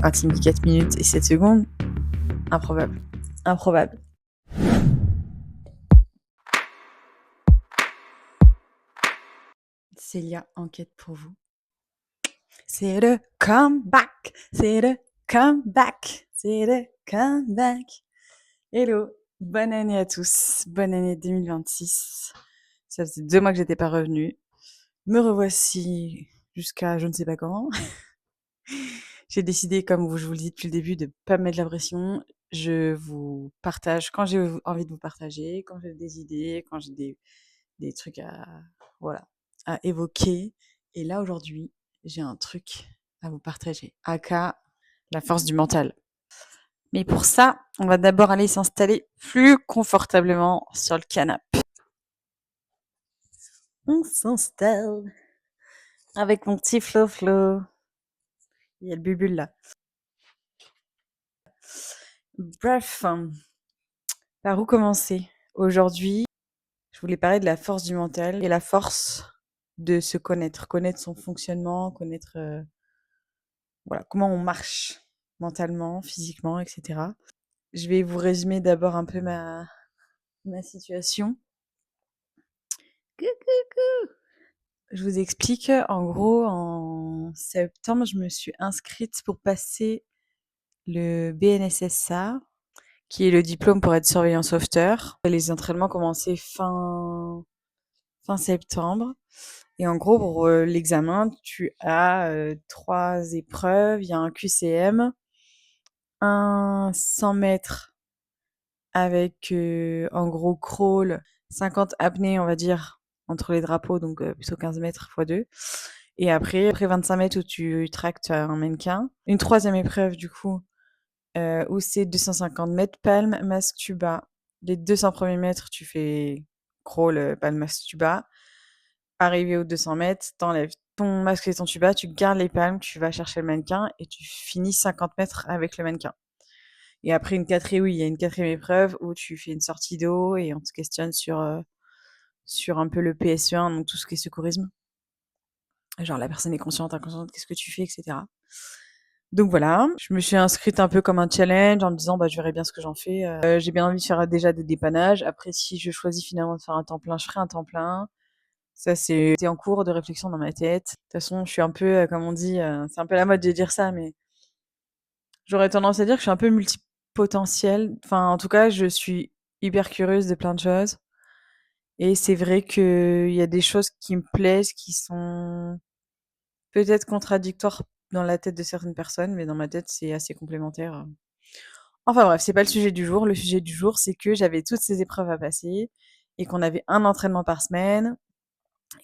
Quand il me dit 4 minutes et 7 secondes, improbable. Improbable. Célia, enquête pour vous. C'est le comeback. C'est le comeback. C'est le comeback. Hello. Bonne année à tous. Bonne année 2026. Ça faisait 2 mois que j'étais pas revenue. Me revoici jusqu'à je ne sais pas quand. J'ai décidé, comme je vous le dis depuis le début, de pas me mettre la pression. Je vous partage quand j'ai envie de vous partager, quand j'ai des idées, quand j'ai des trucs voilà, à évoquer. Et là, aujourd'hui, j'ai un truc à vous partager. Aka, la force du mental. Mais pour ça, on va d'abord aller s'installer plus confortablement sur le canapé. On s'installe avec mon petit Flo. Il y a le bubule là. Bref, par où commencer? Aujourd'hui, je voulais parler de la force du mental et la force de se connaître, connaître son fonctionnement, connaître voilà, comment on marche mentalement, physiquement, etc. Je vais vous résumer d'abord un peu ma situation. Coucou. Je vous explique, en gros, en septembre, je me suis inscrite pour passer le BNSSA, qui est le diplôme pour être surveillant sauveteur. Les entraînements commençaient fin septembre. Et en gros, pour l'examen, tu as 3 épreuves. Il y a un QCM, un 100 mètres avec en gros crawl, 50 apnées, on va dire, entre les drapeaux, donc plutôt 15 mètres x 2. Et après 25 mètres où tu tractes un mannequin. Une troisième épreuve, du coup, où c'est 250 mètres, palme, masque, tuba. Les 200 premiers mètres, tu fais crawl, palme, masque, tuba. Arrivé aux 200 mètres, t'enlèves ton masque et ton tuba, tu gardes les palmes, tu vas chercher le mannequin et tu finis 50 mètres avec le mannequin. Et après il y a une quatrième épreuve où tu fais une sortie d'eau et on te questionne sur un peu le PSE1, donc tout ce qui est secourisme. Genre la personne est consciente, inconsciente, qu'est-ce que tu fais, etc. Donc voilà, je me suis inscrite un peu comme un challenge en me disant je verrai bien ce que j'en fais. J'ai bien envie de faire déjà des dépannages. Après, si je choisis finalement de faire un temps plein, je ferai un temps plein. Ça, c'était en cours de réflexion dans ma tête. De toute façon, je suis un peu, comme on dit, c'est un peu la mode de dire ça, mais j'aurais tendance à dire que je suis un peu multipotentielle. Enfin, en tout cas, je suis hyper curieuse de plein de choses. Et c'est vrai qu'il y a des choses qui me plaisent, qui sont peut-être contradictoires dans la tête de certaines personnes, mais dans ma tête, c'est assez complémentaire. Enfin bref, c'est pas le sujet du jour. Le sujet du jour, c'est que j'avais toutes ces épreuves à passer et qu'on avait un entraînement par semaine.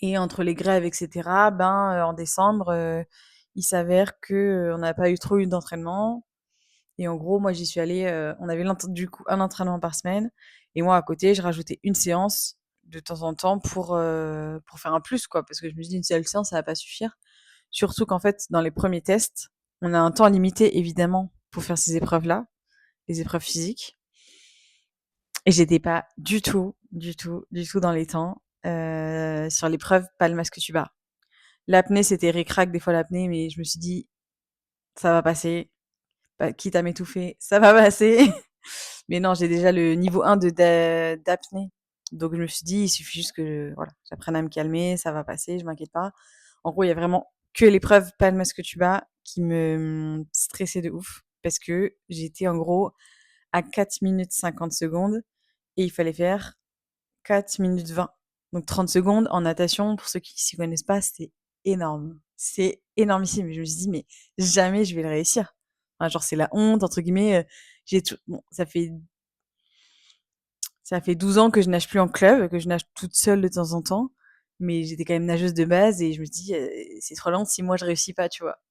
Et entre les grèves, etc., en décembre, il s'avère que on n'a pas eu trop eu d'entraînement. Et en gros, moi, j'y suis allée. On avait du coup un entraînement par semaine. Et moi, à côté, je rajoutais une séance de temps en temps pour faire un plus, quoi. Parce que je me suis dit, une seule séance, ça va pas suffire. Surtout qu'en fait, dans les premiers tests, on a un temps limité, évidemment, pour faire ces épreuves-là, les épreuves physiques. Et j'étais pas du tout dans les temps. Sur l'épreuve, pas le masque tuba. L'apnée, c'était ric-rac des fois l'apnée, mais je me suis dit, ça va passer. Bah, quitte à m'étouffer, ça va passer. Mais non, j'ai déjà le niveau 1 d'apnée. Donc je me suis dit, il suffit juste que voilà, j'apprenne à me calmer, ça va passer, je m'inquiète pas. En gros, il y a vraiment que l'épreuve, pas le masque tuba, qui me stressait de ouf. Parce que j'étais en gros à 4 minutes 50 secondes et il fallait faire 4 minutes 20. Donc 30 secondes en natation, pour ceux qui s'y connaissent pas, c'est énorme. C'est énormissime. Je me suis dit, mais jamais je vais le réussir. Enfin, genre, c'est la honte, entre guillemets. Bon, ça fait 12 ans que je nage plus en club, que je nage toute seule de temps en temps. Mais j'étais quand même nageuse de base et je me dis, c'est trop lent si moi je réussis pas, tu vois.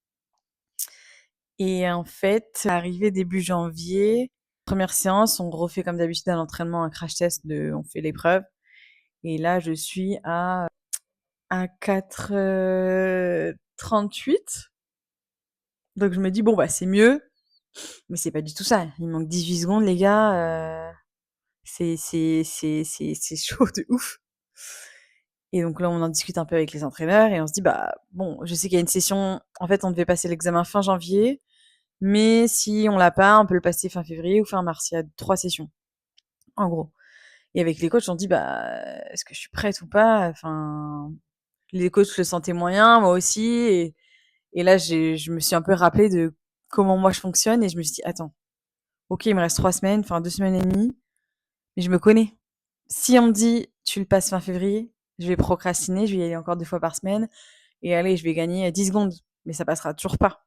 Et en fait, arrivé début janvier, première séance, on refait comme d'habitude un entraînement, un crash test on fait l'épreuve. Et là, je suis à 4,38. Donc je me dis, bon, bah c'est mieux. Mais c'est pas du tout ça. Il manque 18 secondes, les gars. C'est chaud de ouf. Et donc là, on en discute un peu avec les entraîneurs et on se dit, bah bon, je sais qu'il y a une session. En fait, on devait passer l'examen fin janvier. mais si on l'a pas, on peut le passer fin février ou fin mars. Il y a 3 sessions, en gros. Et avec les coachs, on dit, bah, est-ce que je suis prête ou pas? Enfin, les coachs le sentaient moyen, moi aussi. Et là, je me suis un peu rappelé de comment moi je fonctionne et je me suis dit, attends, ok, il me reste 3 semaines, enfin 2 semaines et demie, mais je me connais. Si on me dit, tu le passes fin février, je vais procrastiner, je vais y aller encore 2 fois par semaine et allez, je vais gagner 10 secondes, mais ça passera toujours pas.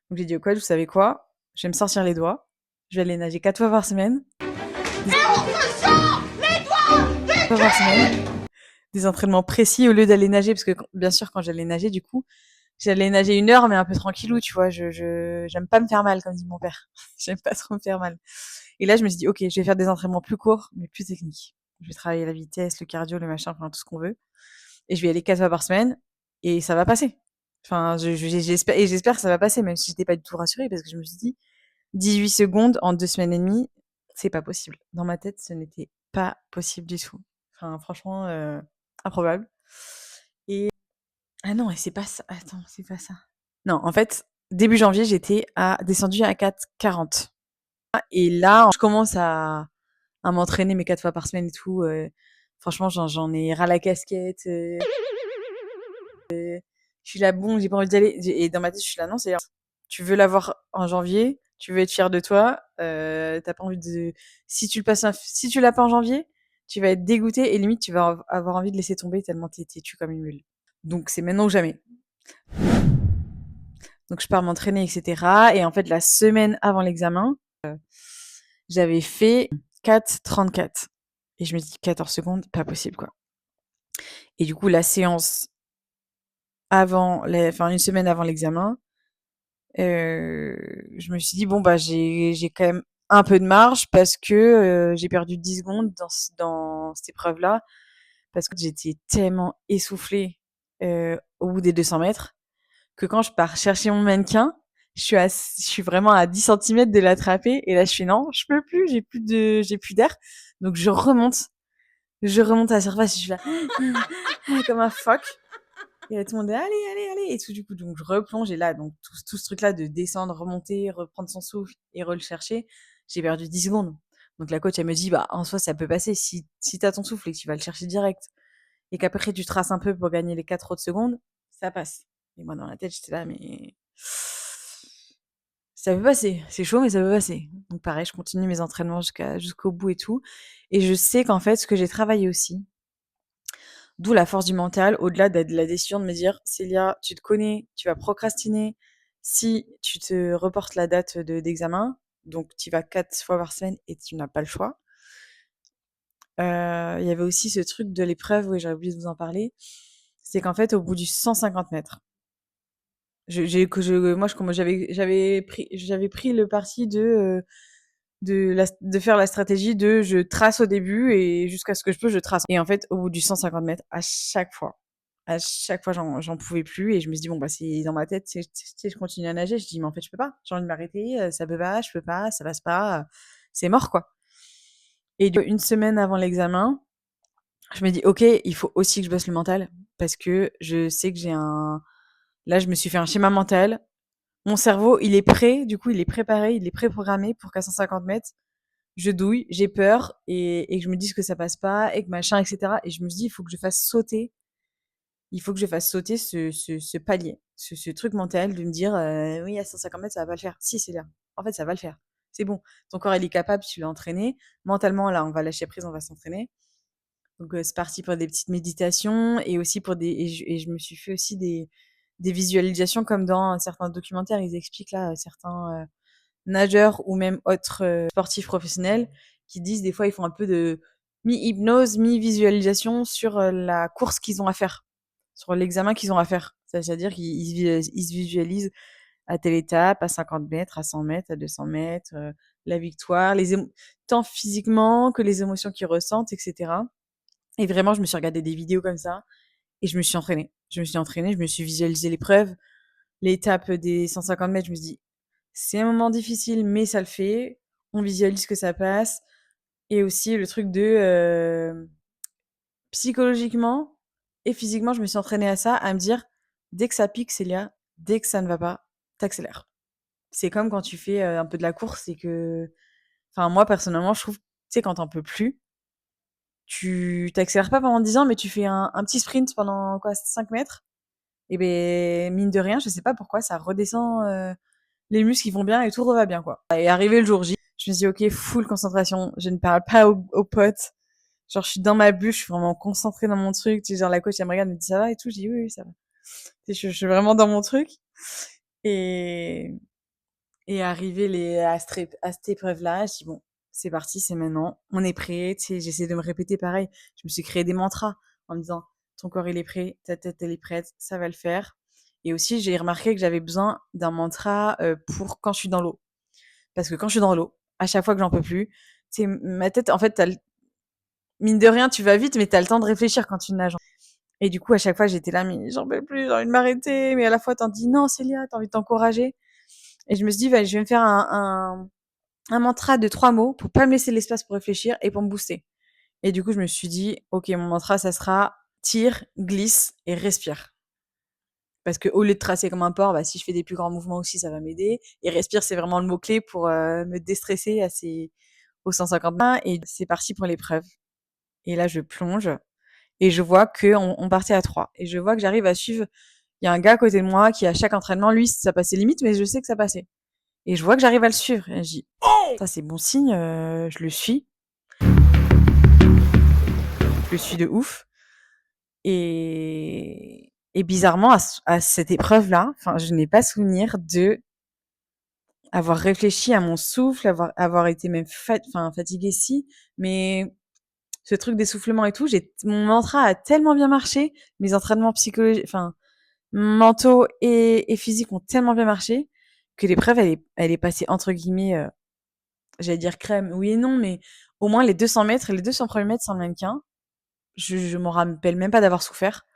Donc j'ai dit au coach, vous savez quoi? Je vais me sortir les doigts. Je vais aller nager 4 fois par semaine. 4 fois par semaine. Des entraînements précis au lieu d'aller nager, parce que bien sûr, quand j'allais nager, du coup, j'allais nager 1 heure, mais un peu tranquillou, tu vois. J'aime pas me faire mal, comme dit mon père. J'aime pas trop me faire mal. Et là, je me suis dit, ok, je vais faire des entraînements plus courts, mais plus techniques. Je vais travailler la vitesse, le cardio, le machin, enfin tout ce qu'on veut. Et je vais y aller 4 fois par semaine, et ça va passer. Enfin, j'espère, et j'espère que ça va passer, même si j'étais pas du tout rassurée, parce que je me suis dit, 18 secondes en 2 semaines et demie, c'est pas possible. Dans ma tête, ce n'était pas possible du tout. Enfin, franchement, improbable. Et ah non, et c'est pas ça. Attends, c'est pas ça. Non, en fait, début janvier, j'étais descendue à 4,40. Et là, je commence à m'entraîner mes 4 fois par semaine et tout. Franchement, j'en ai ras la casquette. Je suis là, bon, j'ai pas envie d'y aller. Et dans ma tête, je suis là, non, c'est tu veux l'avoir en janvier, tu veux être fier de toi, t'as pas envie de. Si tu l'as pas en janvier, tu vas être dégoûté et limite tu vas avoir envie de laisser tomber tellement t'es têtu comme une mule. Donc c'est maintenant ou jamais. Donc je pars m'entraîner, etc. Et en fait, la semaine avant l'examen, j'avais fait 4,34. Et je me dis 14 secondes, pas possible quoi. Et du coup, la séance enfin une semaine avant l'examen, je me suis dit bon bah j'ai quand même un peu de marge parce que j'ai perdu 10 secondes dans cette épreuve-là parce que j'étais tellement essoufflée au bout des 200 mètres que quand je pars chercher mon mannequin, je suis vraiment à 10 centimètres de l'attraper et là je fais non, je peux plus, j'ai plus d'air. Donc je remonte à la surface et je suis là comme un phoque. Et là, tout le monde est allez, allez, allez. Et tout, du coup, donc je replonge. Et là, donc tout ce truc-là de descendre, remonter, reprendre son souffle et le chercher, j'ai perdu 10 secondes. Donc la coach, elle me dit, bah, en soi, ça peut passer. Si t'as ton souffle et que tu vas le chercher direct et qu'après tu traces un peu pour gagner les 4 autres secondes, ça passe. Et moi, dans la tête, j'étais là, mais ça peut passer. C'est chaud, mais ça peut passer. Donc pareil, je continue mes entraînements jusqu'au bout et tout. Et je sais qu'en fait, ce que j'ai travaillé aussi, d'où la force du mental, au-delà de la décision de me dire, Célia, tu te connais, tu vas procrastiner si tu te reportes la date d'examen, donc tu vas 4 fois par semaine et tu n'as pas le choix. Il y avait aussi ce truc de l'épreuve, oui, j'avais oublié de vous en parler, c'est qu'en fait, au bout du 150 mètres, moi, j'avais pris le parti de faire la stratégie de je trace au début et jusqu'à ce que je peux, je trace. Et en fait, au bout du 150 mètres, à chaque fois, j'en pouvais plus et je me suis dit, bon, bah, c'est dans ma tête, je continue à nager. Je dis, mais en fait, je peux pas. J'ai envie de m'arrêter, ça peut pas, je peux pas, ça passe pas, c'est mort, quoi. Et une semaine avant l'examen, je me dis, ok, il faut aussi que je bosse le mental parce que je sais que là, je me suis fait un schéma mental. Mon cerveau, il est prêt, du coup, il est préparé, il est préprogrammé pour qu'à 150 mètres, je douille, j'ai peur et que je me dise que ça passe pas et que machin, etc. Et je me dis, il faut que je fasse sauter ce palier, ce truc mental de me dire, oui, à 150 mètres, ça va pas le faire. Si, c'est là. En fait, ça va le faire. C'est bon. Ton corps, il est capable, tu l'as entraîné. Mentalement, là, on va lâcher prise, on va s'entraîner. Donc, c'est parti pour des petites méditations et aussi je me suis fait aussi des visualisations comme dans certains documentaires, ils expliquent là, certains nageurs ou même autres sportifs professionnels qui disent des fois ils font un peu de mi-hypnose, mi-visualisation sur la course qu'ils ont à faire, sur l'examen qu'ils ont à faire. C'est-à-dire qu'ils se visualisent à telle étape, à 50 mètres, à 100 mètres, à 200 mètres, la victoire, tant physiquement que les émotions qu'ils ressentent, etc. Et vraiment, je me suis regardé des vidéos comme ça et je me suis entraînée. Je me suis visualisé l'épreuve, l'étape des 150 mètres, je me suis dit, c'est un moment difficile, mais ça le fait. On visualise que ça passe. Et aussi le truc de psychologiquement et physiquement, je me suis entraînée à ça, à me dire dès que ça pique, Célia, dès que ça ne va pas, t'accélères. C'est comme quand tu fais, un peu de la course et que enfin moi personnellement je trouve, tu sais quand tu en peux plus, tu t'accélères pas pendant 10 ans mais tu fais un petit sprint pendant quoi 5 mètres et beh, mine de rien, je sais pas pourquoi ça redescend, les muscles ils vont bien et tout va bien quoi. Et arrivé le jour J, je me suis dit: «OK, full concentration, je ne parle pas aux potes». Genre je suis dans ma bulle, je suis vraiment concentrée dans mon truc, tu sais genre la coach elle me regarde, elle me dit: «Ça va et tout?» Je dis: «Oui, oui, ça va». Tu sais, je suis vraiment dans mon truc et arrivé à cette épreuve-là, je dis: «Bon, c'est parti, c'est maintenant, on est prêt». Tu sais, j'essaie de me répéter pareil. Je me suis créé des mantras en me disant: «Ton corps, il est prêt, ta tête, elle est prête, ça va le faire». Et aussi, j'ai remarqué que j'avais besoin d'un mantra, pour quand je suis dans l'eau. Parce que quand je suis dans l'eau, à chaque fois que j'en peux plus, tu sais, ma tête, en fait, tu mine de rien, tu vas vite, mais tu as le temps de réfléchir quand tu nages. Et du coup, à chaque fois, j'étais là: «Mais j'en peux plus, j'ai envie de m'arrêter». Mais à la fois, tu en dis: «Non, Célia», tu as envie de t'encourager. Et je me suis dit: «Bah, je vais me faire un mantra de 3 mots pour pas me laisser l'espace pour réfléchir et pour me booster». Et du coup, je me suis dit: «OK, mon mantra, ça sera tire, glisse et respire». Parce que au lieu de tracer comme un porc, bah, si je fais des plus grands mouvements aussi, ça va m'aider. Et respire, c'est vraiment le mot-clé pour me déstresser aux 150 mètres. Et c'est parti pour l'épreuve. Et là, je plonge et je vois qu'on partait à 3. Et je vois que j'arrive à suivre. Il y a un gars à côté de moi qui, à chaque entraînement, lui, ça passait limite, mais je sais que ça passait. Et je vois que j'arrive à le suivre. Et je dis: ça, c'est bon signe, je le suis. Je le suis de ouf. Et bizarrement, à cette épreuve-là, enfin, je n'ai pas souvenir de avoir réfléchi à mon souffle, avoir été même fatiguée si, mais ce truc d'essoufflement et tout, mon mantra a tellement bien marché, mes entraînements psychologiques, enfin, mentaux et physiques ont tellement bien marché que l'épreuve, elle est passée entre guillemets, j'allais dire crème, oui et non, mais au moins les 200 mètres, les 200 premiers mètres sans le mannequin, je m'en rappelle même pas d'avoir souffert.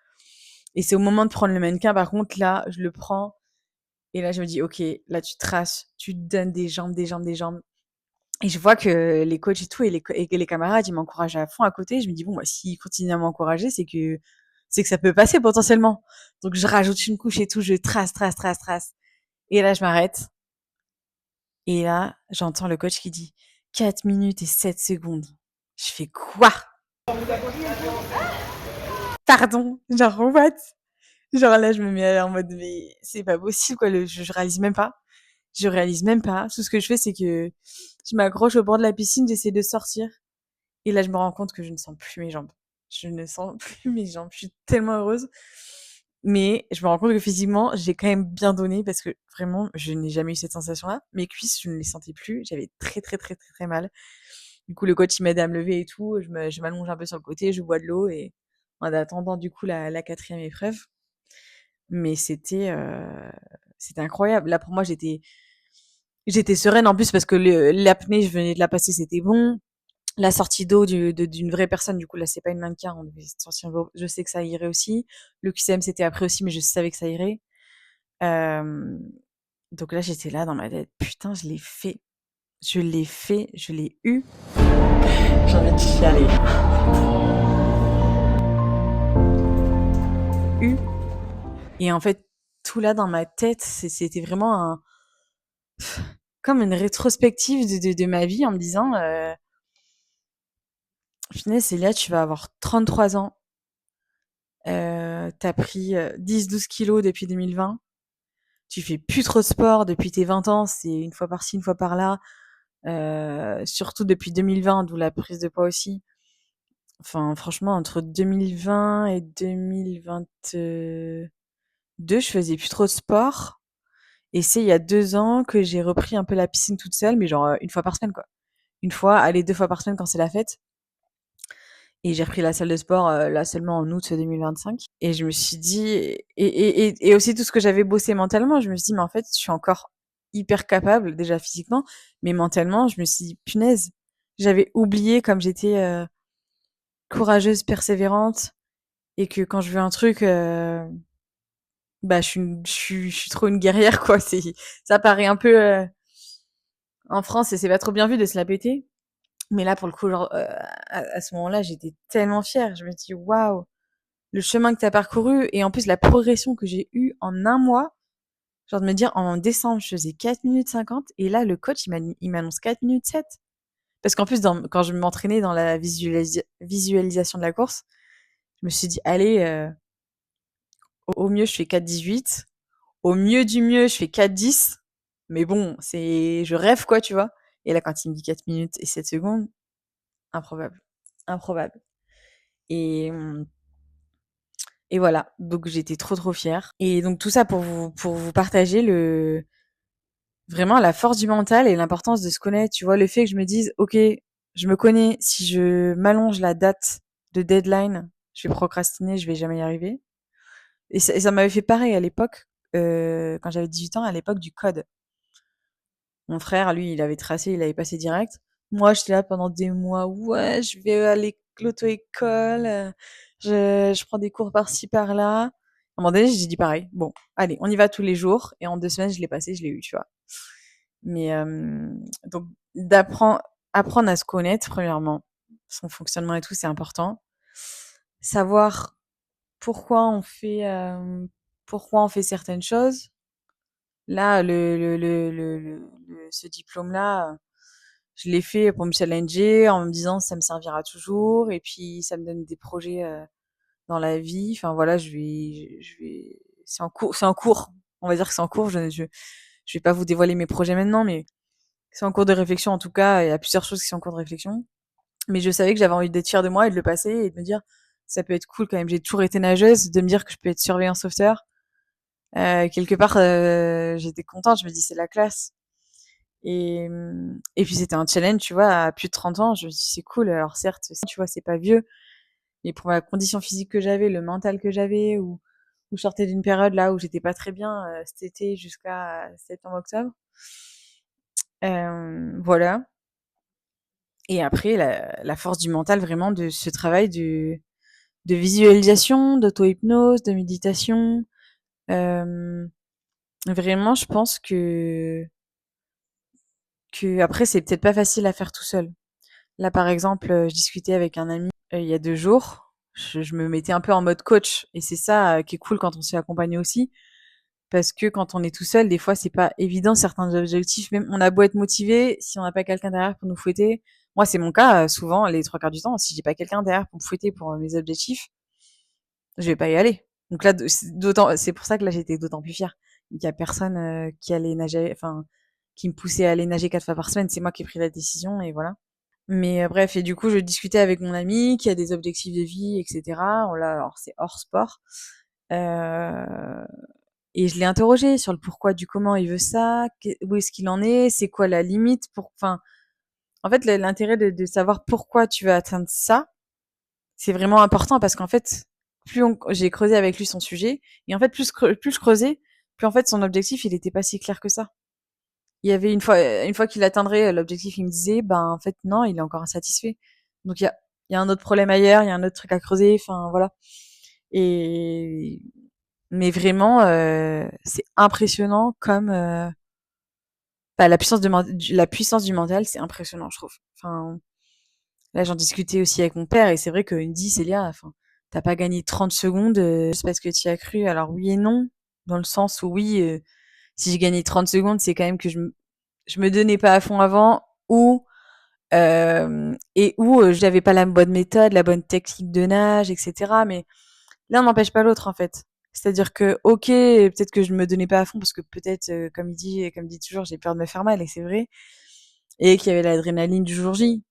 Et c'est au moment de prendre le mannequin, par contre, là, je le prends et là, je me dis: «OK, là, tu traces, tu te donnes des jambes, des jambes, des jambes». Et je vois que les coachs et tout et les camarades, ils m'encouragent à fond à côté. Je me dis: «Bon, bah, s'ils continuent à m'encourager, c'est que ça peut passer potentiellement». Donc je rajoute une couche et tout, je trace, trace, trace, trace. Et là, je m'arrête et là, j'entends le coach qui dit: 4 minutes et 7 secondes. Je fais: «Quoi? Pardon? Genre what?» Genre là, je me mets en mode: «Mais c'est pas possible quoi, je réalise même pas». Je réalise même pas. Tout ce que je fais, c'est que je m'accroche au bord de la piscine, j'essaie de sortir. Et là, je me rends compte que je ne sens plus mes jambes. Je ne sens plus mes jambes. Je suis tellement heureuse. Mais je me rends compte que physiquement, j'ai quand même bien donné parce que vraiment, je n'ai jamais eu cette sensation-là. Mes cuisses, je ne les sentais plus. J'avais très, très, très, très, très mal. Du coup, le coach, il m'aide à me lever et tout. Je m'allonge un peu sur le côté, je bois de l'eau et en attendant, du coup, la quatrième épreuve. Mais c'était incroyable. Là, pour moi, j'étais sereine en plus parce que l'apnée, je venais de la passer, c'était bon. La sortie d'eau d'une vraie personne, du coup, là, c'est pas une mannequin, on devait sortir l'eau. Je sais que ça irait aussi. Le QCM, c'était après aussi, mais je savais que ça irait. Euh, donc là, j'étais là dans ma tête. Putain, je l'ai fait. Je l'ai fait. Je l'ai eu. J'ai envie de chialer. Eu. Et en fait, tout là dans ma tête, c'était vraiment comme une rétrospective de ma vie en me disant, finalement, Célia, tu vas avoir 33 ans. T'as pris 10-12 kilos depuis 2020. Tu fais plus trop de sport depuis tes 20 ans, c'est une fois par-ci, une fois par-là. Surtout depuis 2020, d'où la prise de poids aussi. Enfin, franchement, entre 2020 et 2022, je faisais plus trop de sport. Et c'est il y a 2 ans que j'ai repris un peu la piscine toute seule, mais genre une fois par semaine, quoi. Une fois, allez, 2 fois par semaine quand c'est la fête. Et j'ai repris la salle de sport là seulement en août 2025. Et je me suis dit, et aussi tout ce que j'avais bossé mentalement, je me suis dit, mais en fait, je suis encore hyper capable, déjà physiquement, mais mentalement, je me suis dit, punaise, j'avais oublié comme j'étais courageuse, persévérante, et que quand je veux un truc, bah, je suis trop une guerrière, quoi. Ça paraît un peu en France, et c'est pas trop bien vu de se la péter. Mais là, pour le coup, genre, à ce moment-là, j'étais tellement fière. Je me dis, waouh, le chemin que tu as parcouru et en plus la progression que j'ai eue en un mois, Genre de me dire, en décembre, je faisais 4 minutes 50 et là, le coach, il m'annonce 4 minutes 7. Parce qu'en plus, quand je m'entraînais dans la visualisation de la course, je me suis dit, allez, au mieux, je fais 4,18. Au mieux du mieux, je fais 4,10. Mais bon, je rêve, quoi, tu vois. Et là, quand il me dit 4 minutes et 7 secondes, improbable. Improbable. Et, et voilà. Donc, j'étais trop, trop fière. Et donc, tout ça pour vous partager vraiment la force du mental et l'importance de se connaître. Tu vois, le fait que je me dise, OK, je me connais. Si je m'allonge la date de deadline, je vais procrastiner, je vais jamais y arriver. Et ça m'avait fait pareil à l'époque, quand j'avais 18 ans, à l'époque du code. Mon frère, lui, il avait tracé, il avait passé direct. Moi, j'étais là pendant des mois. Ouais, je vais à l'auto-école. Je prends des cours par-ci, par-là. À un moment donné, j'ai dit pareil. Bon, allez, on y va tous les jours. Et en 2 semaines, je l'ai passé, je l'ai eu, tu vois. Mais donc, apprendre à se connaître, premièrement. Son fonctionnement et tout, c'est important. Savoir pourquoi on fait, pourquoi on fait certaines choses. Là, ce diplôme-là, je l'ai fait pour me challenger en me disant ça me servira toujours et puis ça me donne des projets dans la vie. Enfin voilà, c'est en cours. On va dire que c'est en cours. Je vais pas vous dévoiler mes projets maintenant, mais c'est en cours de réflexion en tout cas. Il y a plusieurs choses qui sont en cours de réflexion. Mais je savais que j'avais envie d'être fière de moi et de le passer et de me dire ça peut être cool quand même. J'ai toujours été nageuse, de me dire que je peux être surveillant sauveteur. Quelque part, j'étais contente. Je me dis c'est la classe. Et puis c'était un challenge, tu vois, à plus de 30 ans, je me dis c'est cool. Alors certes, tu vois, c'est pas vieux, mais pour la condition physique que j'avais, le mental que j'avais, où je sortais d'une période là où j'étais pas très bien cet été jusqu'à septembre-octobre. Voilà. Et après, la force du mental, vraiment, de ce travail de visualisation, d'auto-hypnose, de méditation. Euh, Vraiment, je pense que après, c'est peut-être pas facile à faire tout seul. Là, par exemple, je discutais avec un ami il y a 2 jours. Je me mettais un peu en mode coach. Et c'est ça qui est cool quand on se fait accompagner aussi. Parce que quand on est tout seul, des fois, c'est pas évident certains objectifs. Même on a beau être motivé, si on n'a pas quelqu'un derrière pour nous fouetter. Moi, c'est mon cas, souvent, les 3 quarts du temps. Si j'ai pas quelqu'un derrière pour me fouetter pour mes objectifs, je vais pas y aller. Donc là, c'est pour ça que là, j'étais d'autant plus fière. Il y a personne qui allait nager, enfin, qui me poussait à aller nager 4 fois par semaine. C'est moi qui ai pris la décision et voilà. Mais bref, et du coup, je discutais avec mon ami qui a des objectifs de vie, etc. Alors c'est hors sport. Euh, et je l'ai interrogé sur le pourquoi du comment il veut ça, où est-ce qu'il en est, c'est quoi la limite enfin, en fait, l'intérêt de savoir pourquoi tu veux atteindre ça, c'est vraiment important parce qu'en fait, j'ai creusé avec lui son sujet, et en fait, plus je creusais, plus en fait, son objectif, il était pas si clair que ça. Il y avait une fois qu'il atteindrait l'objectif, il me disait, ben en fait non, il est encore insatisfait. Donc il y a un autre problème ailleurs, il y a un autre truc à creuser. Enfin voilà. Et mais vraiment, c'est impressionnant comme bah, la puissance du mental, c'est impressionnant, je trouve. Enfin là, j'en discutais aussi avec mon père et c'est vrai qu'il me dit, Célia, enfin t'as pas gagné 30 secondes juste parce que tu y as cru. Alors oui et non, dans le sens où oui, si j'ai gagné 30 secondes, c'est quand même que je me donnais pas à fond avant ou j'avais pas la bonne méthode, la bonne technique de nage, etc. Mais l'un n'empêche pas l'autre en fait. C'est-à-dire que ok, peut-être que je me donnais pas à fond parce que peut-être, comme il dit toujours, j'ai peur de me faire mal et c'est vrai, et qu'il y avait l'adrénaline du jour J.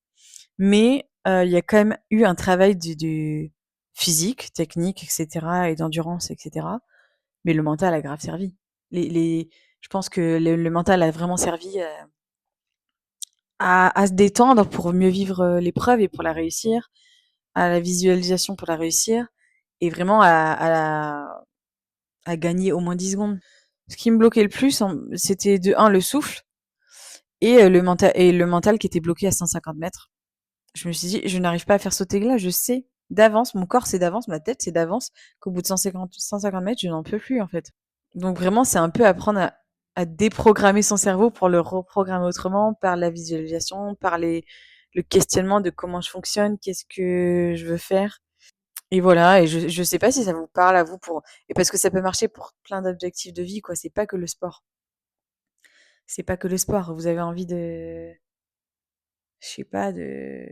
Mais il y a quand même eu un travail de physique, technique, etc. et d'endurance, etc. Mais le mental a grave servi. Je pense que le mental a vraiment servi à se détendre pour mieux vivre l'épreuve et pour la réussir, à la visualisation pour la réussir, et vraiment à gagner au moins 10 secondes. Ce qui me bloquait le plus, c'était de un le souffle et le mental qui était bloqué à 150 mètres. Je me suis dit, je n'arrive pas à faire sauter là, je sais d'avance, mon corps c'est d'avance, ma tête c'est d'avance, qu'au bout de 150 mètres, je n'en peux plus en fait. Donc vraiment, c'est un peu apprendre à déprogrammer son cerveau pour le reprogrammer autrement par la visualisation, le questionnement de comment je fonctionne, qu'est-ce que je veux faire. Et voilà, et je sais pas si ça vous parle à vous pour et parce que ça peut marcher pour plein d'objectifs de vie, quoi. C'est pas que le sport. C'est pas que le sport. Vous avez envie de, je sais pas, de,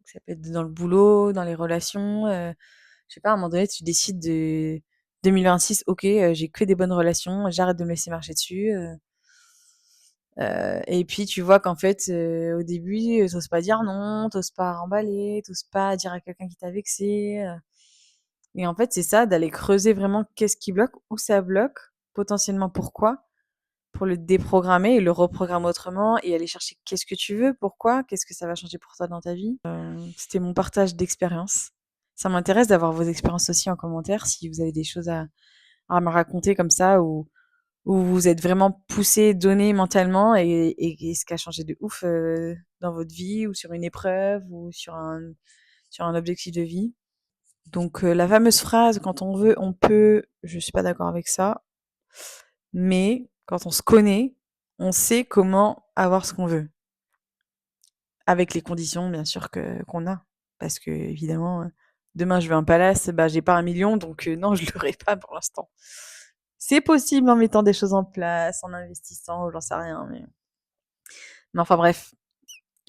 ça peut être dans le boulot, dans les relations. Je sais pas, à un moment donné, tu décides de 2026, ok, j'ai que des bonnes relations, j'arrête de me laisser marcher dessus. Et puis tu vois qu'en fait, au début, t'oses pas dire non, t'oses pas remballer, t'oses pas dire à quelqu'un qui t'a vexé. Et en fait, c'est ça, d'aller creuser vraiment qu'est-ce qui bloque, où ça bloque, potentiellement pourquoi, pour le déprogrammer et le reprogrammer autrement et aller chercher qu'est-ce que tu veux, pourquoi, qu'est-ce que ça va changer pour toi dans ta vie. C'était mon partage d'expérience. Ça m'intéresse d'avoir vos expériences aussi en commentaire si vous avez des choses à me raconter comme ça ou où vous êtes vraiment poussé, donné mentalement et ce qui a changé de ouf dans votre vie ou sur une épreuve ou sur un objectif de vie. Donc la fameuse phrase quand on veut, on peut, je suis pas d'accord avec ça, mais quand on se connaît, on sait comment avoir ce qu'on veut, avec les conditions bien sûr que qu'on a, parce que évidemment, demain je veux un palace, bah j'ai pas 1 million, donc non je l'aurai pas pour l'instant. C'est possible en mettant des choses en place, en investissant, j'en sais rien, mais enfin bref,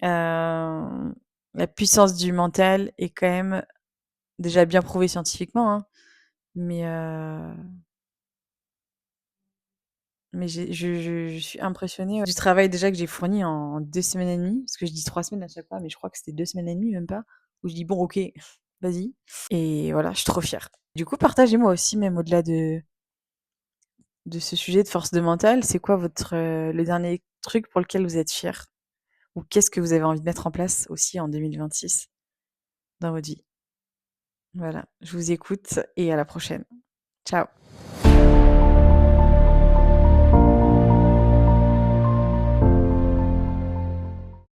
la puissance du mental est quand même déjà bien prouvée scientifiquement, hein, mais euh, mais je suis impressionnée du travail déjà que j'ai fourni en 2 semaines et demie, parce que je dis 3 semaines à chaque fois, mais je crois que c'était 2 semaines et demie, même pas, où je dis bon, ok, vas-y. Et voilà, je suis trop fière. Du coup, partagez-moi aussi, même au-delà de ce sujet de force de mental, c'est quoi votre le dernier truc pour lequel vous êtes fier? Ou qu'est-ce que vous avez envie de mettre en place aussi en 2026 dans votre vie? Voilà, je vous écoute et à la prochaine. Ciao.